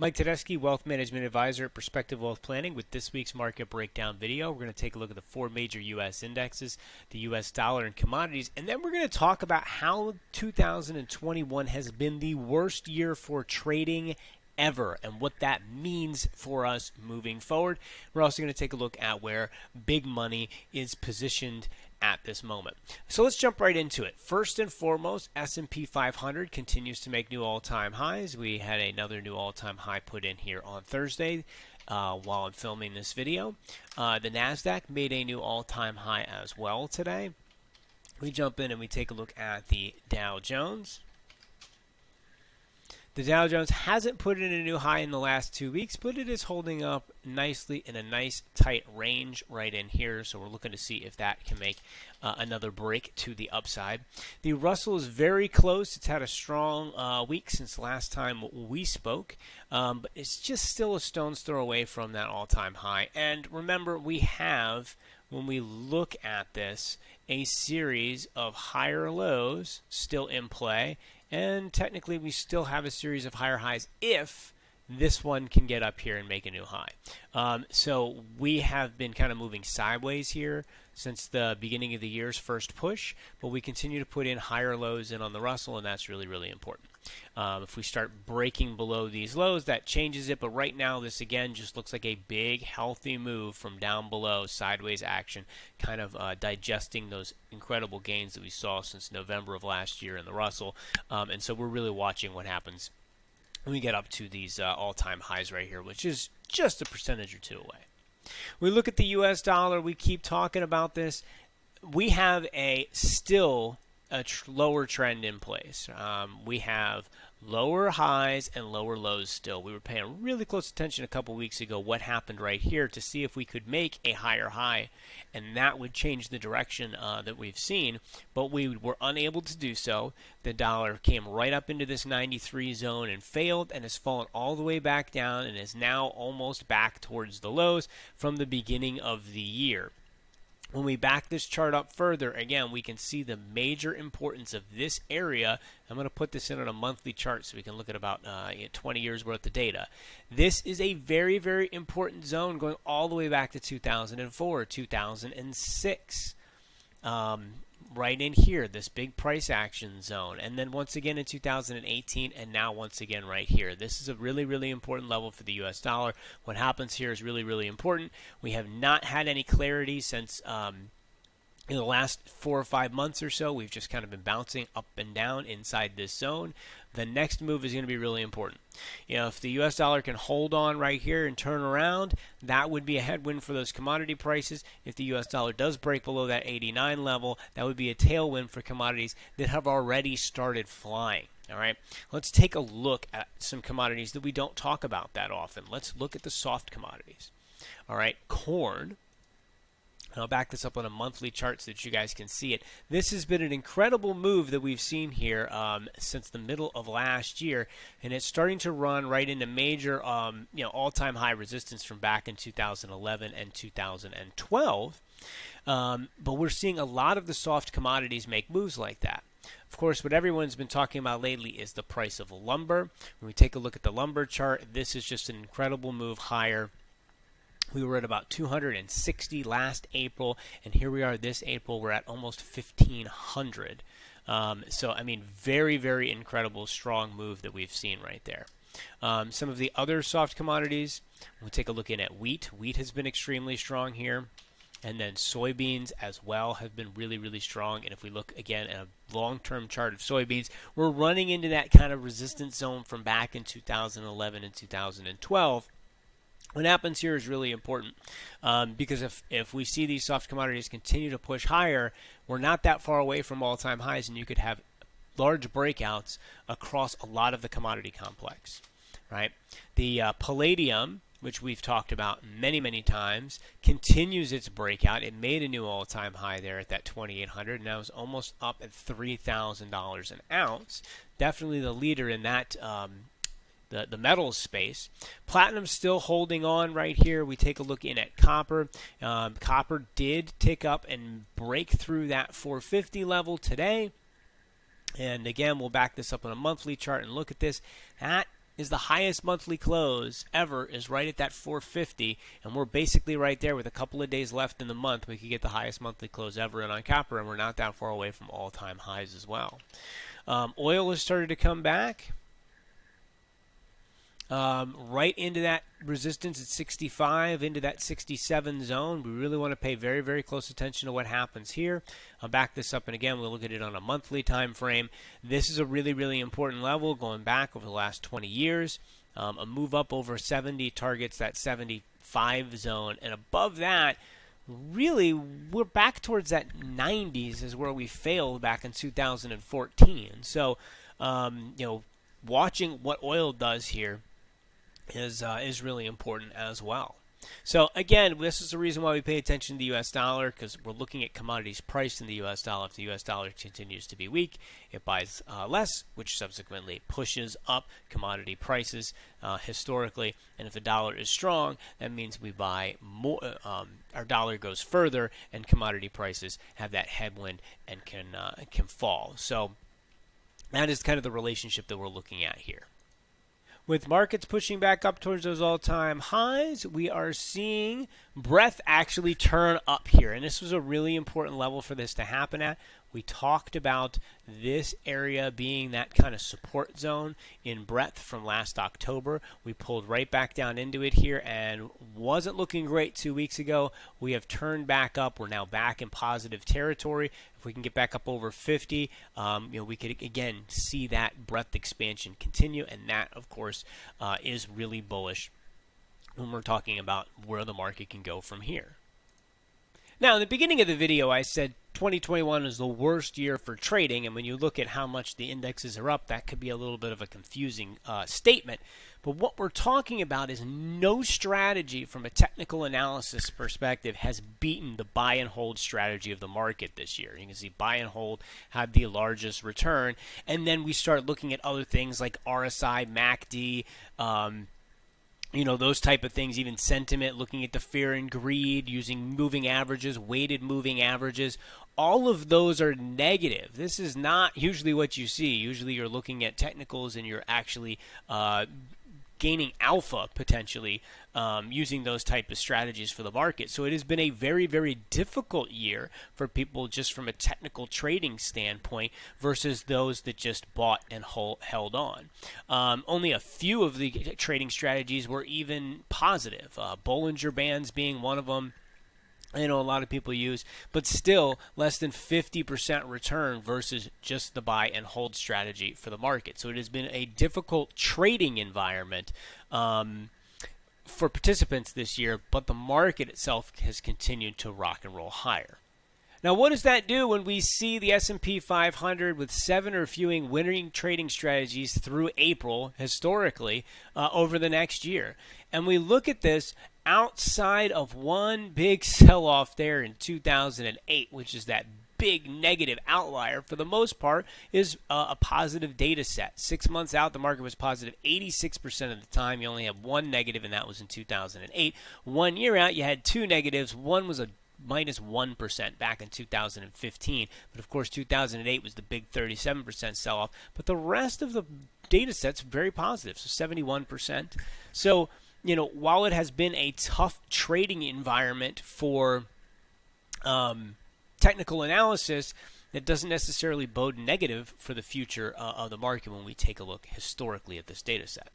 Mike Tedeschi, Wealth Management Advisor at Perspective Wealth Planning with this week's market breakdown video. We're going to take a look at the four major U.S. indexes, the U.S. dollar and commodities, and then we're going to talk about how 2021 has been the worst year for trading ever and what that means for us moving forward. We're also going to take a look at where big money is positioned at this moment. So let's jump right into it. First and foremost, S&P 500 continues to make new all-time highs. We had another new all-time high put in here on Thursday while I'm filming this video. The Nasdaq made a new all-time high as well today. We jump in and we take a look at the Dow Jones. The Dow Jones hasn't put in a new high in the last 2 weeks, but it is holding up nicely in a nice tight range right in here. So we're looking to see if that can make another break to the upside. The Russell is very close. It's had a strong week since last time we spoke, but it's just still a stone's throw away from that all-time high. And remember, we have, when we look at this, a series of higher lows still in play. And technically, we still have a series of higher highs if this one can get up here and make a new high. So we have been kind of moving sideways here since the beginning of the year's first push, but we continue to put in higher lows in on the Russell, and that's really, really important. If we start breaking below these lows, that changes it, but right now this again just looks like a big healthy move from down below, sideways action, kind of digesting those incredible gains that we saw since November of last year in the Russell, and so we're really watching what happens when we get up to these all-time highs right here, which is just a percentage or two away. We look at the U.S. dollar. We keep talking about this. We have still a lower trend in place. We have lower highs and lower lows still. We were paying really close attention a couple weeks ago what happened right here to see if we could make a higher high, and that would change the direction that we've seen, but we were unable to do so. The dollar came right up into this 93 zone and failed and has fallen all the way back down and is now almost back towards the lows from the beginning of the year. When we back this chart up further, again, we can see the major importance of this area. I'm going to put this in on a monthly chart so we can look at about 20 years worth of data. This is a very, very important zone going all the way back to 2004, 2006. Right in here, this big price action zone, and then once again in 2018, and now once again right here. This is a really, really important level for the U.S. dollar. What happens here is really, really important. We have not had any clarity since in the last 4 or 5 months or so. We've just kind of been bouncing up and down inside this zone. The next move is going to be really important. If the U.S. dollar can hold on right here and turn around, that would be a headwind for those commodity prices. If the U.S. dollar does break below that 89 level, that would be a tailwind for commodities that have already started flying. All right, let's take a look at some commodities that we don't talk about that often. Let's look at the soft commodities. All right, corn. I'll back this up on a monthly chart so that you guys can see it. This has been an incredible move that we've seen here since the middle of last year, and it's starting to run right into major all-time high resistance from back in 2011 and 2012. But we're seeing a lot of the soft commodities make moves like that. Of course, what everyone's been talking about lately is the price of lumber. When we take a look at the lumber chart, this is just an incredible move higher. We were at about 260 last April, and here we are this April. We're at almost 1,500. So, I mean, very, very incredible, strong move that we've seen right there. Some of the other soft commodities, we'll take a look in at wheat. Wheat has been extremely strong here. And then soybeans as well have been really, really strong. And if we look again at a long-term chart of soybeans, we're running into that kind of resistance zone from back in 2011 and 2012. What happens here is really important because if we see these soft commodities continue to push higher, we're not that far away from all-time highs, and you could have large breakouts across a lot of the commodity complex, right? The palladium, which we've talked about many, many times, continues its breakout. It made a new all-time high there at that 2,800, and now it's almost up at $3,000 an ounce. Definitely the leader in that the metals space. Platinum's still holding on right here. We take a look in at copper. Copper did tick up and break through that 450 level today. And again, we'll back this up on a monthly chart and look at this. That is the highest monthly close ever is right at that 450, and we're basically right there with a couple of days left in the month. We could get the highest monthly close ever on copper, and we're not that far away from all-time highs as well. Oil has started to come back. Right into that resistance at 65, into that 67 zone. We really want to pay very, very close attention to what happens here. I'll back this up, and again, we'll look at it on a monthly time frame. This is a really, really important level going back over the last 20 years. A move up over 70 targets that 75 zone, and above that, really, we're back towards that 90s is where we failed back in 2014. So, watching what oil does here is really important as well. So again, this is the reason why we pay attention to the U.S. dollar, because we're looking at commodities priced in the U.S. dollar. If the U.S. dollar continues to be weak, it buys less, which subsequently pushes up commodity prices historically. And if the dollar is strong, that means we buy more. Our dollar goes further, and commodity prices have that headwind and can fall. So that is kind of the relationship that we're looking at here. With markets pushing back up towards those all-time highs, we are seeing breadth actually turn up here. And this was a really important level for this to happen at. We talked about this area being that kind of support zone in breadth from last October. We pulled right back down into it here and wasn't looking great 2 weeks ago. We have turned back up. We're now back in positive territory. If we can get back up over 50, we could again see that breadth expansion continue, and that, of course, is really bullish when we're talking about where the market can go from here. Now, in the beginning of the video, I said 2021 is the worst year for trading, and when you look at how much the indexes are up, that could be a little bit of a confusing statement. But what we're talking about is no strategy from a technical analysis perspective has beaten the buy and hold strategy of the market this year. You can see buy and hold have the largest return, and then we start looking at other things like RSI, MACD, those type of things, even sentiment, looking at the fear and greed, using moving averages, weighted moving averages. All of those are negative. This is not usually what you see. Usually you're looking at technicals and you're actually gaining alpha potentially using those type of strategies for the market. So it has been a very, very difficult year for people just from a technical trading standpoint versus those that just bought and held on. Only a few of the trading strategies were even positive. Bollinger Bands being one of them. I know a lot of people use, but still less than 50% return versus just the buy and hold strategy for the market. So it has been a difficult trading environment for participants this year, but the market itself has continued to rock and roll higher. Now, what does that do when we see the S&P 500 with 7 or fewer winning trading strategies through April historically over the next year? And we look at this outside of one big sell-off there in 2008, which is that big negative outlier, for the most part, is a positive data set. 6 months out, the market was positive 86% of the time. You only had one negative, and that was in 2008. 1 year out, you had two negatives. One was a minus 1% back in 2015. But, of course, 2008 was the big 37% sell-off. But the rest of the data set's very positive, so 71%. So, while it has been a tough trading environment for technical analysis, that doesn't necessarily bode negative for the future of the market when we take a look historically at this data set.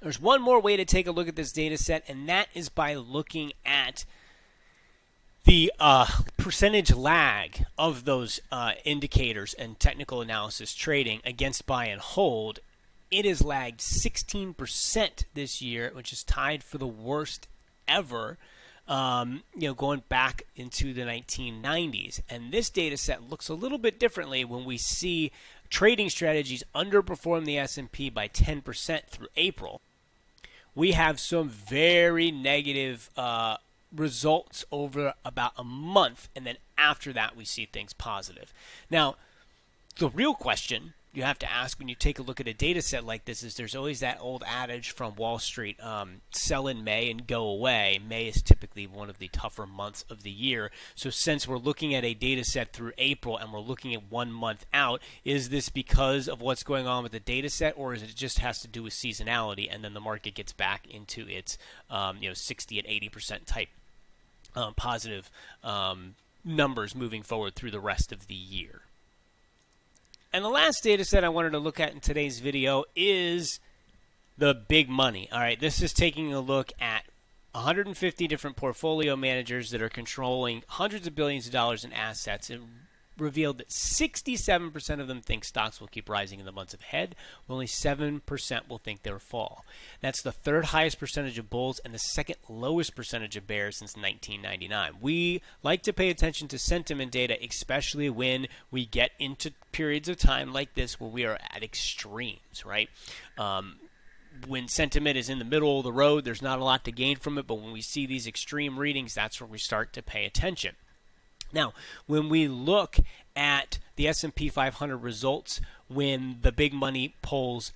There's one more way to take a look at this data set, and that is by looking at the percentage lag of those indicators and technical analysis trading against buy and hold. It has lagged 16% this year, which is tied for the worst ever, going back into the 1990s. And this data set looks a little bit differently when we see trading strategies underperform the S&P by 10% through April. We have some very negative results over about a month, and then after that we see things positive. Now, the real question you have to ask when you take a look at a data set like this is there's always that old adage from Wall Street, sell in May and go away. May is typically one of the tougher months of the year. So since we're looking at a data set through April and we're looking at 1 month out, is this because of what's going on with the data set, or is it just has to do with seasonality and then the market gets back into its 60 and 80% type positive numbers moving forward through the rest of the year? And the last data set I wanted to look at in today's video is the big money. All right, this is taking a look at 150 different portfolio managers that are controlling hundreds of billions of dollars in assets. It revealed that 67% of them think stocks will keep rising in the months ahead. Only 7% will think they'll fall. That's the third highest percentage of bulls and the second lowest percentage of bears since 1999. We like to pay attention to sentiment data, especially when we get into periods of time like this where we are at extremes, right? When sentiment is in the middle of the road, there's not a lot to gain from it, but when we see these extreme readings, that's where we start to pay attention. Now, when we look at the S&P 500 results, when the big money polls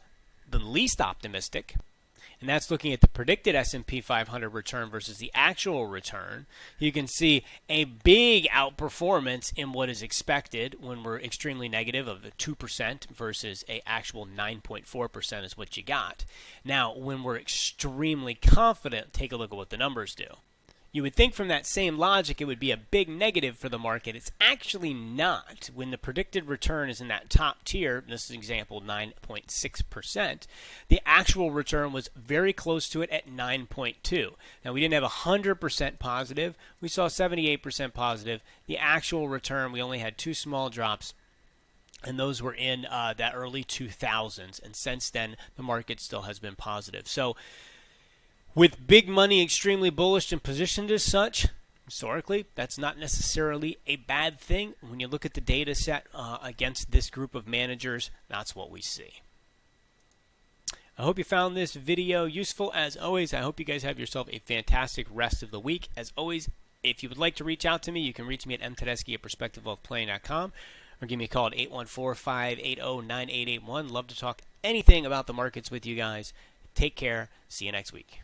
the least optimistic, and that's looking at the predicted S&P 500 return versus the actual return, you can see a big outperformance in what is expected when we're extremely negative of 2% versus a actual 9.4% is what you got. Now, when we're extremely confident, take a look at what the numbers do. You would think from that same logic it would be a big negative for the market. It's actually not. When the predicted return is in that top tier, this is example 9.6%, the actual return was very close to it at 9.2. Now, we didn't have 100% positive. We saw 78% positive. The actual return, we only had two small drops, and those were in that early 2000s. And since then, the market still has been positive. So, with big money extremely bullish and positioned as such, historically, that's not necessarily a bad thing. When you look at the data set against this group of managers, that's what we see. I hope you found this video useful. As always, I hope you guys have yourself a fantastic rest of the week. As always, if you would like to reach out to me, you can reach me at mtedeschi@perspectiveofplaying.com or give me a call at 814-580-9881. Love to talk anything about the markets with you guys. Take care. See you next week.